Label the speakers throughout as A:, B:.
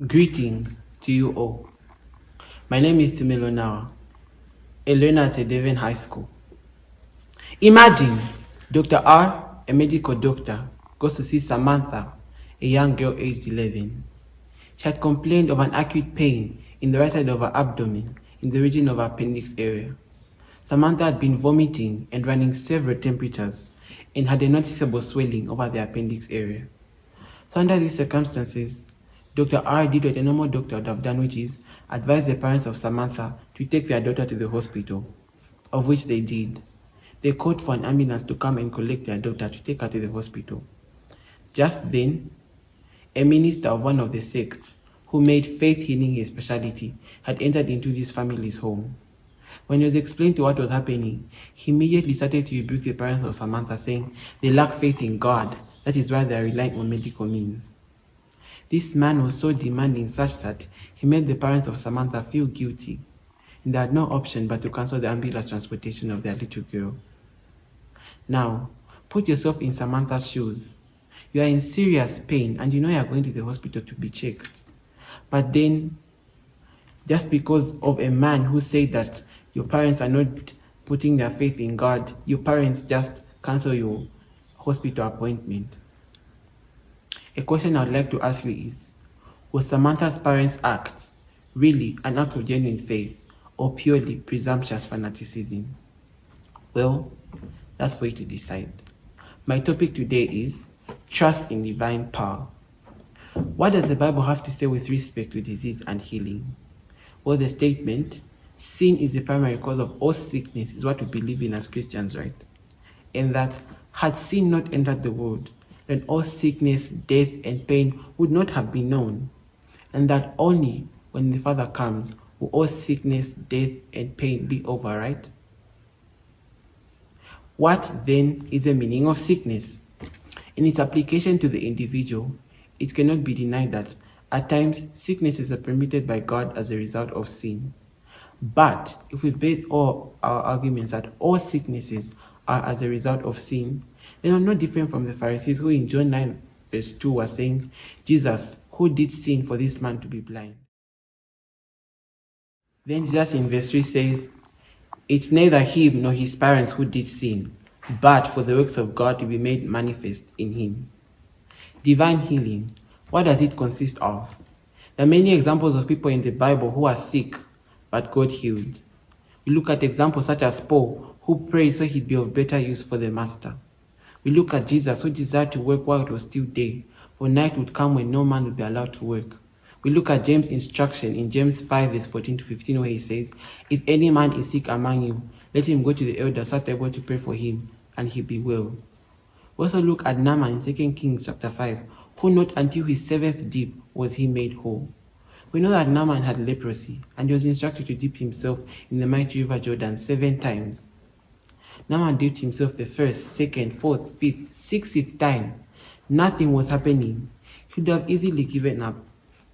A: Greetings to you all. My name is Timelo Nawa, a learner at Devon High School. Imagine Dr. R, a medical doctor, goes to see Samantha, a young girl aged 11. She had complained of an acute pain in the right side of her abdomen in the region of her appendix area. Samantha had been vomiting and running several temperatures and had a noticeable swelling over the appendix area. So under these circumstances, Dr. R did what a normal doctor would have done, which is advise the parents of Samantha to take their daughter to the hospital, of which they did. They called for an ambulance to come and collect their daughter to take her to the hospital. Just then, a minister of one of the sects, who made faith healing his specialty, had entered into this family's home. When he was explained to what was happening, he immediately started to rebuke the parents of Samantha, saying they lack faith in God. That is why they are relying on medical means. This man was so demanding such that he made the parents of Samantha feel guilty, and they had no option but to cancel the ambulance transportation of their little girl. Now, put yourself in Samantha's shoes. You are in serious pain and you know you are going to the hospital to be checked. But then, just because of a man who said that your parents are not putting their faith in God, your parents just cancel your hospital appointment. A question I would like to ask you is, was Samantha's parents' act really an act of genuine faith or purely presumptuous fanaticism? Well, that's for you to decide. My topic today is trust in divine power. What does the Bible have to say with respect to disease and healing? Well, the statement, sin is the primary cause of all sickness, is what we believe in as Christians, right? And that had sin not entered the world, then all sickness, death, and pain would not have been known. And that only when the Father comes will all sickness, death, and pain be over, right? What then is the meaning of sickness? In its application to the individual, it cannot be denied that at times sicknesses are permitted by God as a result of sin. But if we base all our arguments that all sicknesses are as a result of sin, then are no different from the Pharisees who in John 9 verse 2 were saying, Jesus, who did sin for this man to be blind? Then Jesus in verse 3 says, it's neither him nor his parents who did sin, but for the works of God to be made manifest in him. Divine healing, what does it consist of? There are many examples of people in the Bible who are sick, but God healed. We look at examples such as Paul, who prayed so he'd be of better use for the master. We look at Jesus, who desired to work while it was still day, for night would come when no man would be allowed to work. We look at James' instruction in James 5 verse 14 to 15, where he says, if any man is sick among you, let him go to the elders who are able to pray for him, and he'll be well. We also look at Naaman in 2 Kings chapter 5, who not until his 7th dip was he made whole. We know that Naaman had leprosy, and he was instructed to dip himself in the mighty river Jordan 7 times. Naaman dipped himself the 1st, 2nd, 4th, 5th, 6th time. Nothing was happening. He would have easily given up,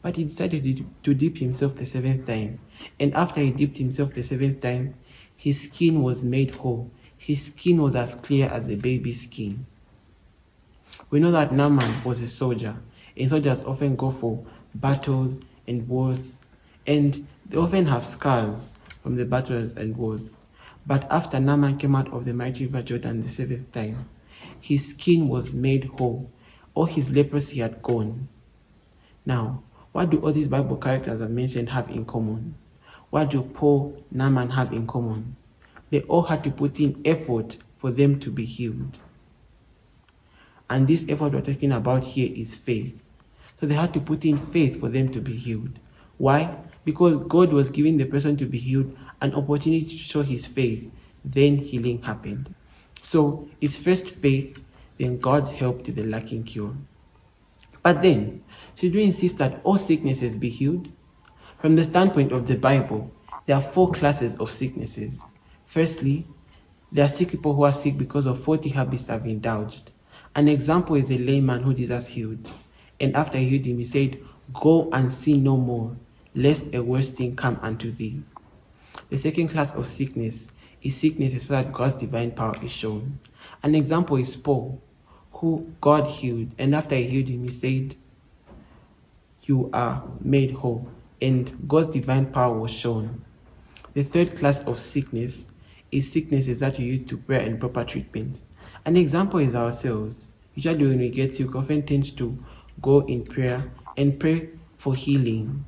A: but he decided to dip himself the 7th time. And after he dipped himself the 7th time, his skin was made whole. His skin was as clear as a baby's skin. We know that Naaman was a soldier, and soldiers often go for battles and wars, and they often have scars from the battles and wars. But after Naaman came out of the mighty river Jordan the 7th time, his skin was made whole. All his leprosy had gone. Now, what do all these Bible characters I've mentioned have in common? What do Paul, Naaman have in common? They all had to put in effort for them to be healed. And this effort we're talking about here is faith. So they had to put in faith for them to be healed. Why? Because God was giving the person to be healed an opportunity to show his faith. Then healing happened. So it's first faith, then God's help to the lacking cure. But then, should we insist that all sicknesses be healed? From the standpoint of the Bible, there are 4 classes of sicknesses. Firstly, there are sick people who are sick because of faulty habits have indulged. An example is a layman who Jesus healed. And after he healed him, he said, go and sin no more, lest a worse thing come unto thee. The second class of sickness is sickness so that God's divine power is shown. An example is Paul, who God healed, and after he healed him, he said, you are made whole, and God's divine power was shown. The third class of sickness is sicknesses that you use to prayer and proper treatment. An example is ourselves. Usually when we get sick, we often tend to go in prayer and pray for healing.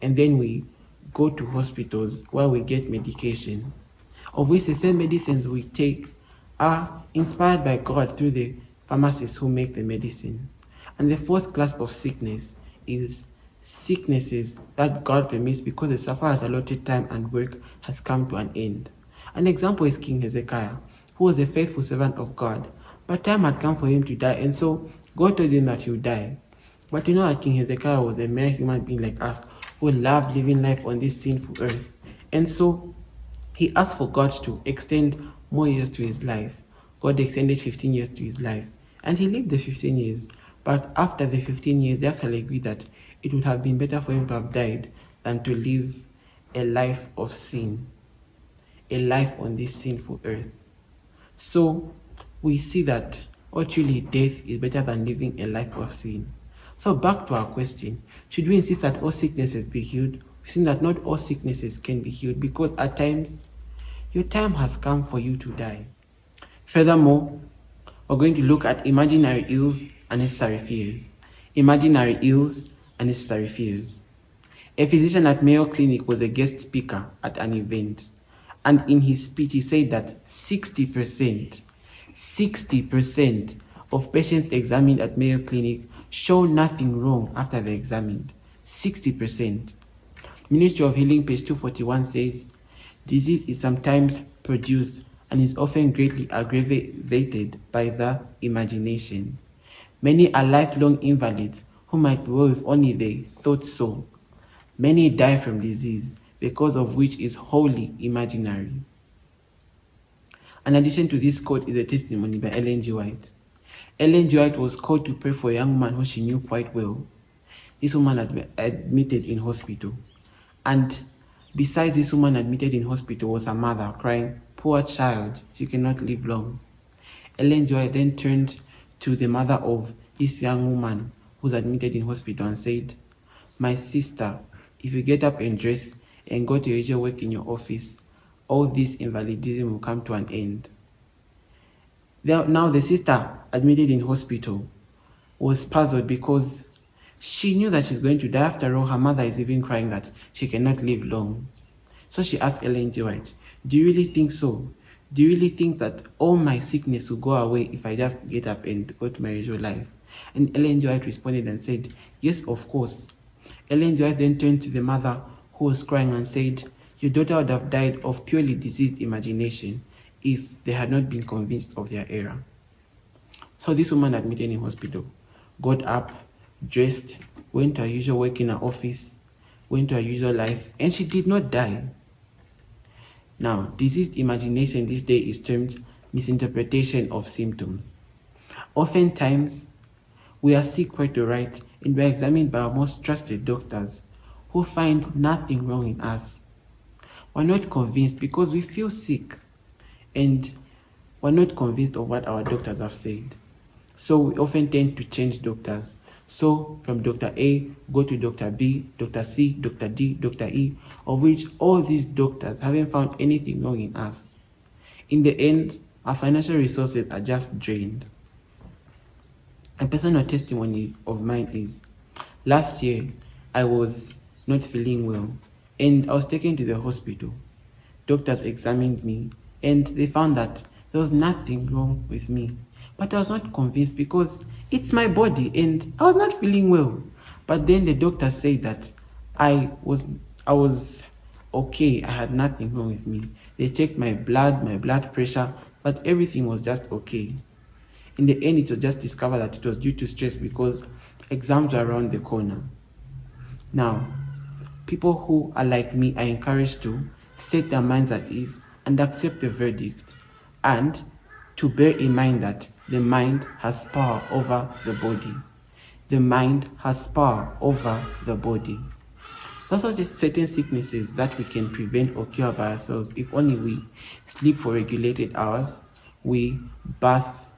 A: And then we go to hospitals where we get medication. Of which the same medicines we take are inspired by God through the pharmacists who make the medicine. And the fourth class of sickness is sicknesses that God permits because the sufferer's allotted time and work has come to an end. An example is King Hezekiah, who was a faithful servant of God, but time had come for him to die, and so God told him that he would die. But you know that King Hezekiah was a mere human being like us who loved living life on this sinful earth. And so he asked for God to extend more years to his life. God extended 15 years to his life, and he lived the 15 years. But after the 15 years, they actually agreed that it would have been better for him to have died than to live a life of sin, a life on this sinful earth. So we see that actually death is better than living a life of sin. So back to our question, should we insist that all sicknesses be healed? We've seen that not all sicknesses can be healed because at times your time has come for you to die. Furthermore, we're going to look at imaginary ills and necessary fears. Imaginary ills and necessary fears. A physician at Mayo Clinic was a guest speaker at an event, and in his speech he said that 60% of patients examined at Mayo Clinic show nothing wrong after they're examined. 60%. Ministry of Healing, page 241 says, disease is sometimes produced and is often greatly aggravated by the imagination. Many are lifelong invalids who might be well if only they thought so. Many die from disease, because of which is wholly imaginary. In addition to this quote is a testimony by Ellen G. White. Ellen G. White was called to pray for a young man who she knew quite well. This woman had been admitted in hospital. And besides this woman admitted in hospital was her mother crying, "Poor child, she cannot live long." Ellen G. White then turned to the mother of this young woman who's admitted in hospital and said, "My sister, if you get up and dress and go to your usual work in your office, all this invalidism will come to an end." Now the sister admitted in hospital was puzzled because she knew that she's going to die. After all, her mother is even crying that she cannot live long. So she asked Ellen G. White, "Do you really think so? Do you really think that all my sickness will go away if I just get up and go to my usual life?" And Ellen G. White responded and said, "Yes, of course." Ellen G. White then turned to the mother who was crying and said, "Your daughter would have died of purely diseased imagination if they had not been convinced of their error." So this woman admitted in hospital got up, dressed, went to her usual work in her office, went to her usual life, and she did not die. Now, diseased imagination this day is termed misinterpretation of symptoms. Oftentimes, we are sick quite alright and we are examined by our most trusted doctors who find nothing wrong in us. We're not convinced because we feel sick and we're not convinced of what our doctors have said. So we often tend to change doctors. So from Dr. A, go to Dr. B, Dr. C, Dr. D, Dr. E, of which all these doctors haven't found anything wrong in us. In the end, our financial resources are just drained. A personal testimony of mine is, last year, I was not feeling well and I was taken to the hospital. Doctors examined me and they found that there was nothing wrong with me. But I was not convinced because it's my body and I was not feeling well. But then the doctor said that I was okay. I had nothing wrong with me. They checked my blood pressure, but everything was just okay. In the end, it was just discovered that it was due to stress because exams were around the corner. Now, people who are like me are encouraged to set their minds at ease and accept the verdict, and to bear in mind that the mind has power over the body. The mind has power over the body. Those are just certain sicknesses that we can prevent or cure by ourselves if only we sleep for regulated hours, we bath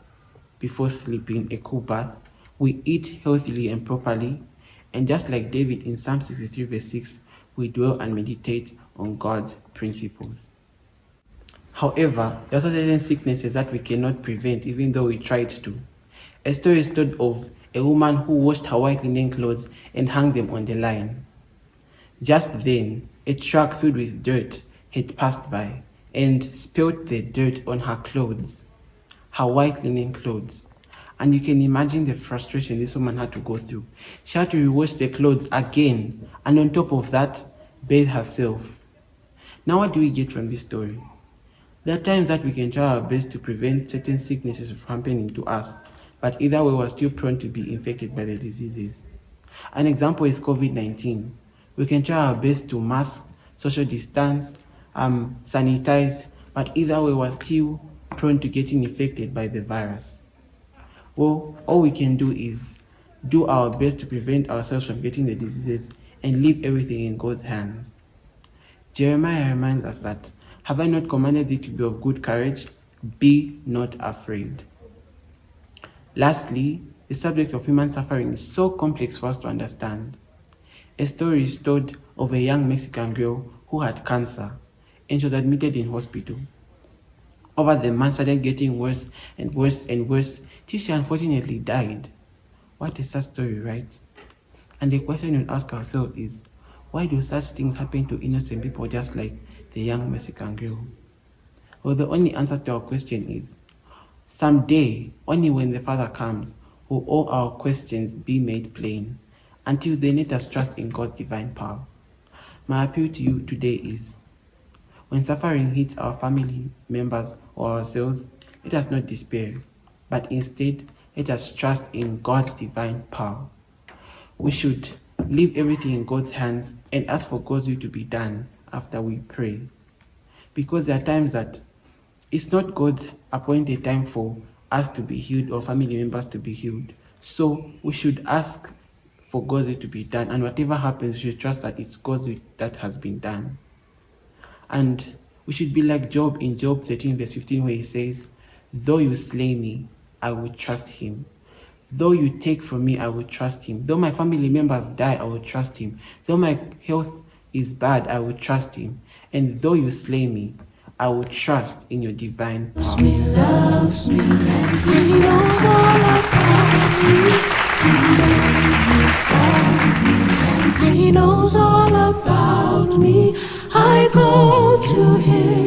A: before sleeping, a cool bath, we eat healthily and properly, And just like David in Psalm 63 verse 6, we dwell and meditate on God's principles. However, there are also certain sicknesses that we cannot prevent even though we tried to. A story is told of a woman who washed her white linen clothes and hung them on the line. Just then, a truck filled with dirt had passed by and spilled the dirt on her clothes, her white linen clothes. And you can imagine the frustration this woman had to go through. She had to rewash the clothes again, and on top of that, bathe herself. Now what do we get from this story? There are times that we can try our best to prevent certain sicknesses from happening to us, but either way we're still prone to be infected by the diseases. An example is COVID-19. We can try our best to mask, social distance, sanitize, but either way we're still prone to getting infected by the virus. Well, all we can do is do our best to prevent ourselves from getting the diseases and leave everything in God's hands. Jeremiah reminds us that, "Have I not commanded thee to be of good courage? Be not afraid." Lastly, the subject of human suffering is so complex for us to understand. A story is told of a young Mexican girl who had cancer and she was admitted in hospital. Over the months, started getting worse and worse and worse till she unfortunately died. What a sad story, right? And the question we ask ourselves is, why do such things happen to innocent people just like the young Mexican girl? Well, the only answer to our question is, someday, only when the Father comes, will all our questions be made plain. Until then, let us trust in God's divine power. My appeal to you today is, when suffering hits our family members or ourselves, let us not despair, but instead, let us trust in God's divine power. We should leave everything in God's hands and ask for God's will to be done after we pray. Because there are times that it's not God's appointed time for us to be healed or family members to be healed. So we should ask for God's will to be done, and whatever happens, we should trust that it's God's will that has been done. And we should be like Job in Job 13 verse 15, where he says, "Though you slay me, I will trust him. Though you take from me, I will trust him. Though my family members die, I will trust him. Though my health is bad, I will trust him. And though you slay me, I will trust in your divine power."
B: Loves me, and he knows all about me. He made me for me, and he knows all about me. I go to him.